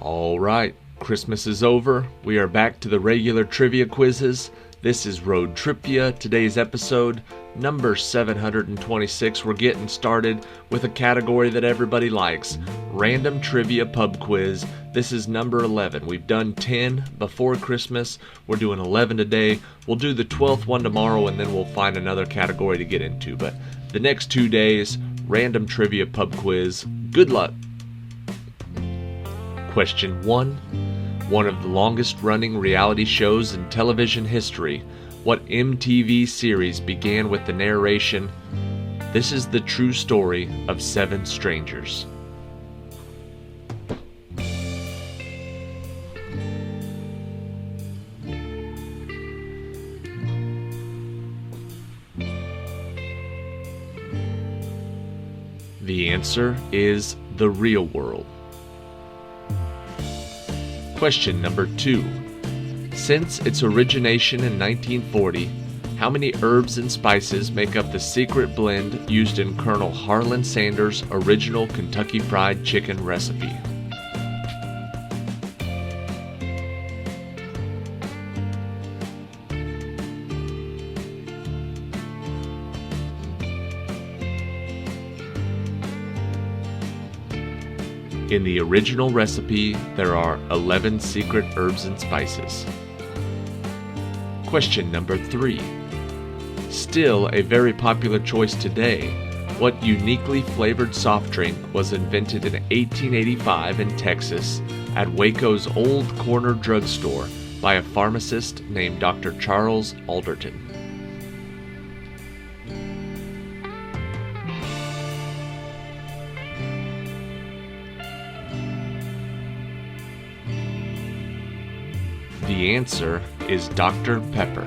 All right, Christmas is over. We are back to the regular trivia quizzes. This is Road TRIpVIA. Today's episode, number 726. We're getting started with a category that everybody likes, Random Trivia Pub Quiz. This is number 11. We've done 10 before Christmas. We're doing 11 today. We'll do the 12th one tomorrow, and then we'll find another category to get into. But the next 2 days, Random Trivia Pub Quiz. Good luck. Question 1. One of the longest-running reality shows in television history. What MTV series began with the narration, "This is the true story of 7 strangers"? The answer is The Real World. Question number 2. Since its origination in 1940, how many herbs and spices make up the secret blend used in Colonel Harlan Sanders' original Kentucky Fried Chicken recipe? In the original recipe, there are 11 secret herbs and spices. Question number 3. Still a very popular choice today, what uniquely flavored soft drink was invented in 1885 in Texas at Waco's Old Corner Drugstore by a pharmacist named Dr. Charles Alderton? The answer is Dr. Pepper.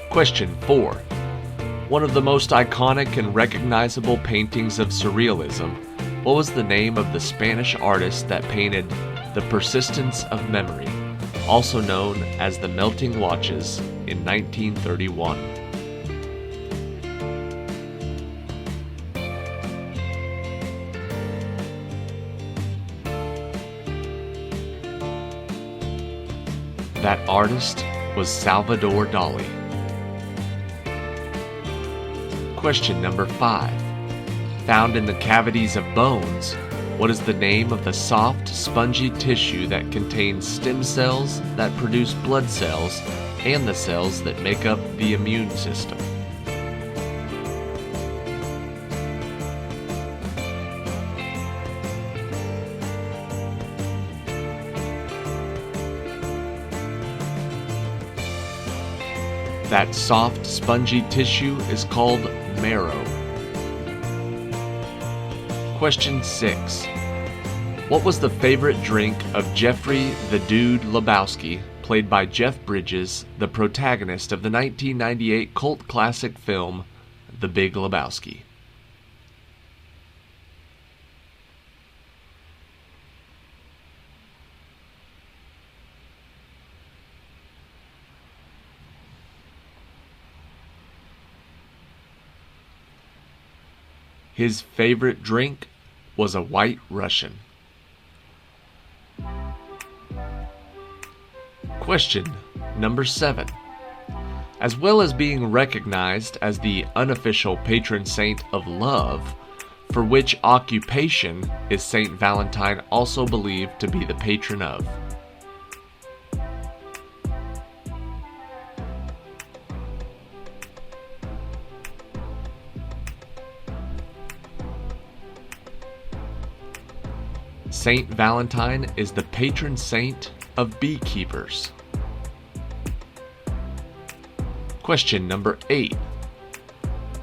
Question 4. One of the most iconic and recognizable paintings of surrealism, what was the name of the Spanish artist that painted The Persistence of Memory, also known as The Melting Watches, in 1931? That artist was Salvador Dali. Question number 5. Found in the cavities of bones, what is the name of the soft, spongy tissue that contains stem cells that produce blood cells and the cells that make up the immune system? That soft, spongy tissue is called marrow. Question 6. What was the favorite drink of Jeffrey the Dude Lebowski, played by Jeff Bridges, the protagonist of the 1998 cult classic film, The Big Lebowski? His favorite drink was a White Russian. Question number 7. As well as being recognized as the unofficial patron saint of love, for which occupation is Saint Valentine also believed to be the patron of? Saint Valentine is the patron saint of beekeepers. Question number 8.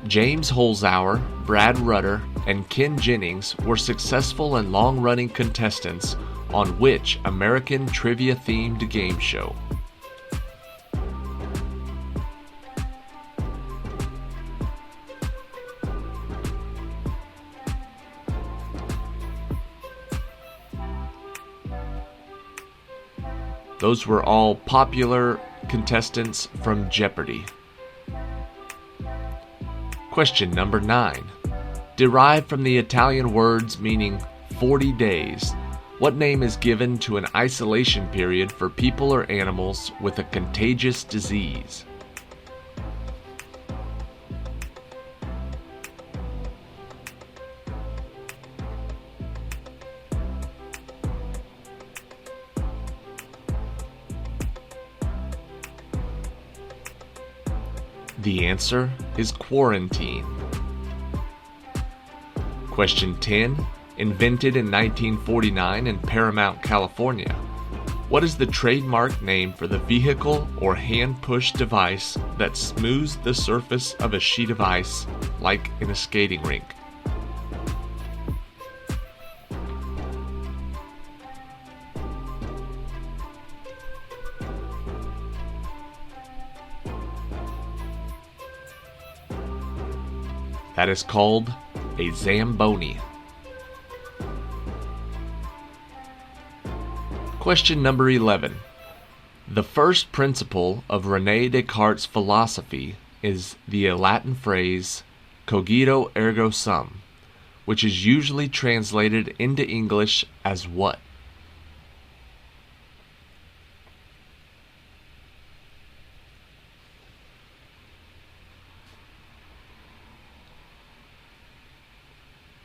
James Holzhauer, Brad Rutter, and Ken Jennings were successful and long-running contestants on which American trivia-themed game show? Those were all popular contestants from Jeopardy! Question number 9. Derived from the Italian words meaning 40 days, What name is given to an isolation period for people or animals with a contagious disease? The answer is quarantine. Question 10. Invented in 1949 in Paramount, California. What is the trademark name for the vehicle or hand-push device that smooths the surface of a sheet of ice, like in a skating rink? That is called a Zamboni. Question number 11. The first principle of René Descartes' philosophy is the Latin phrase cogito ergo sum, which is usually translated into English as what?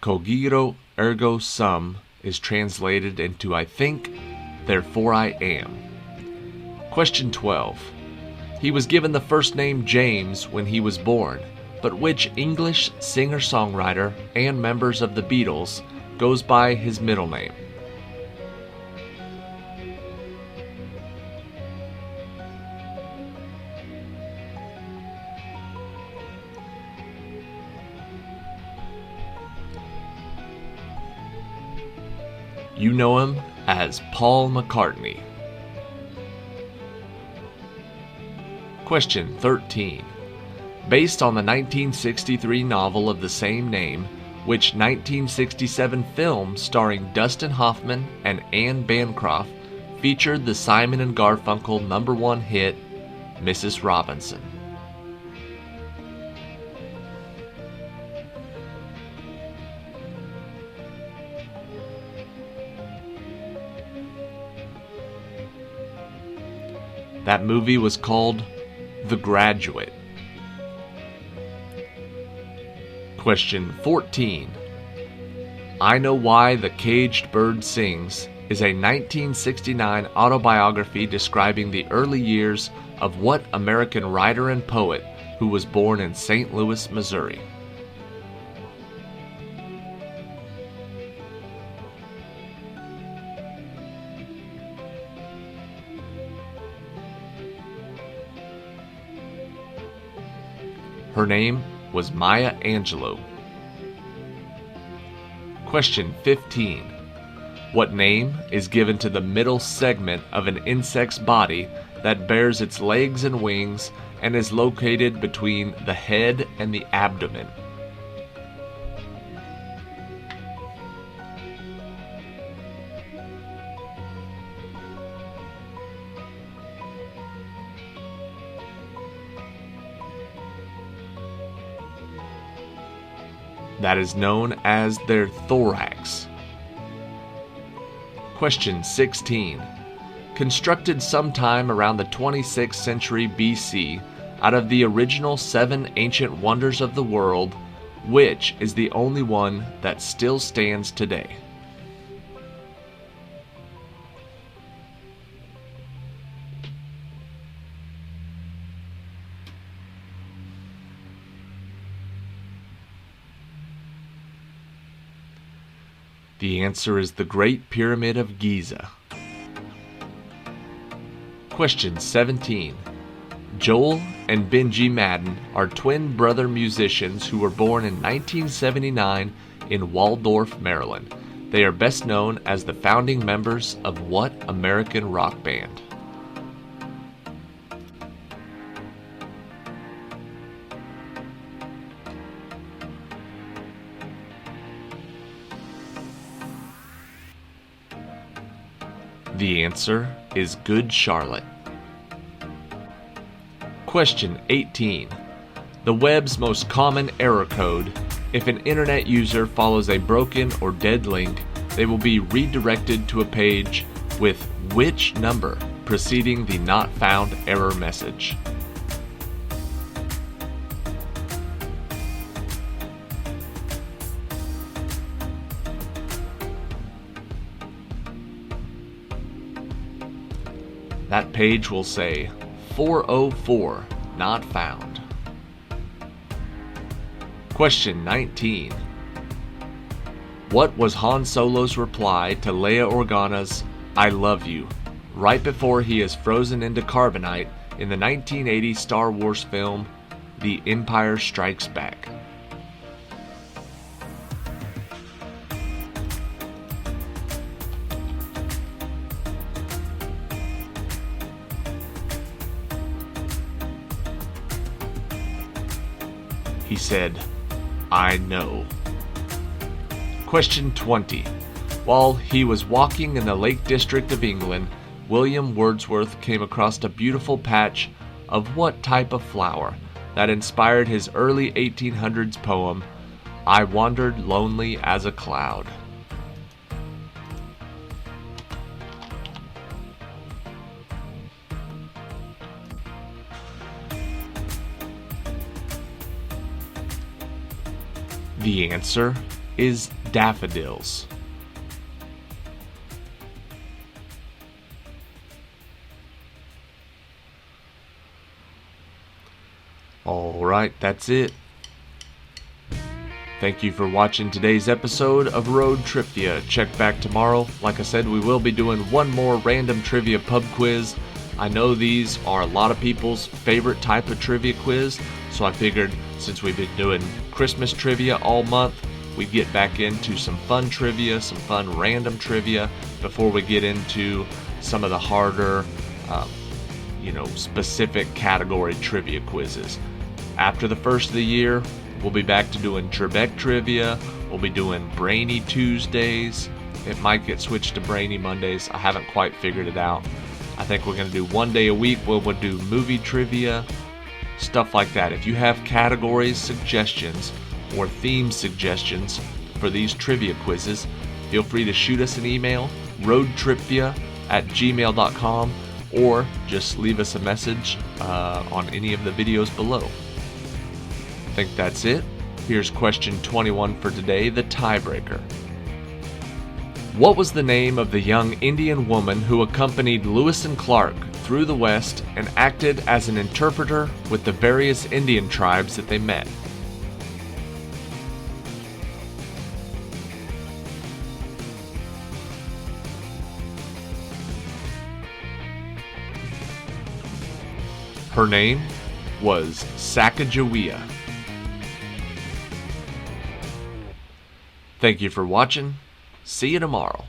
Cogito ergo sum is translated into I think, therefore I am. Question 12. He was given the first name James when he was born, but which English singer-songwriter and members of the Beatles goes by his middle name? You know him as Paul McCartney. Question 13. Based on the 1963 novel of the same name, which 1967 film starring Dustin Hoffman and Anne Bancroft featured the Simon & Garfunkel #1 hit, Mrs. Robinson? That movie was called The Graduate. Question 14. I Know Why the Caged Bird Sings is a 1969 autobiography describing the early years of what American writer and poet who was born in St. Louis, Missouri? Her name was Maya Angelou. Question 15. What name is given to the middle segment of an insect's body that bears its legs and wings and is located between the head and the abdomen? That is known as their thorax. Question 16. Constructed sometime around the 26th century BC out of the original 7 ancient wonders of the world, which is the only one that still stands today? The answer is the Great Pyramid of Giza. Question 17. Joel and Benji Madden are twin brother musicians who were born in 1979 in Waldorf, Maryland. They are best known as the founding members of what American rock band? The answer is Good Charlotte. Question 18. The web's most common error code. If an internet user follows a broken or dead link, they will be redirected to a page with which number preceding the not found error message. That page will say 404 not found. Question 19. What was Han Solo's reply to Leia Organa's "I love you" right before he is frozen into carbonite in the 1980 Star Wars film The Empire Strikes Back? He said, "I know." Question 20. While he was walking in the Lake District of England, William Wordsworth came across a beautiful patch of what type of flower that inspired his early 1800s poem, "I Wandered Lonely as a Cloud"? The answer is daffodils. Alright, that's it. Thank you for watching today's episode of Road TRIpVIA. Check back tomorrow. Like I said, we will be doing one more random trivia pub quiz. I know these are a lot of people's favorite type of trivia quiz, so I figured since we've been doing Christmas trivia all month, we'd get back into some fun trivia, some fun random trivia before we get into some of the harder, specific category trivia quizzes. After the first of the year, we'll be back to doing Trebek trivia. We'll be doing Brainy Tuesdays. It might get switched to Brainy Mondays. I haven't quite figured it out. I think we're going to do one day a week where we'll do movie trivia, stuff like that. If you have categories suggestions or theme suggestions for these trivia quizzes, feel free to shoot us an email, roadtripvia@gmail.com, or just leave us a message on any of the videos below. I think that's it. Here's question 21 for today, the tiebreaker. What was the name of the young Indian woman who accompanied Lewis and Clark through the West and acted as an interpreter with the various Indian tribes that they met? Her name was Sacagawea. Thank you for watching. See you tomorrow.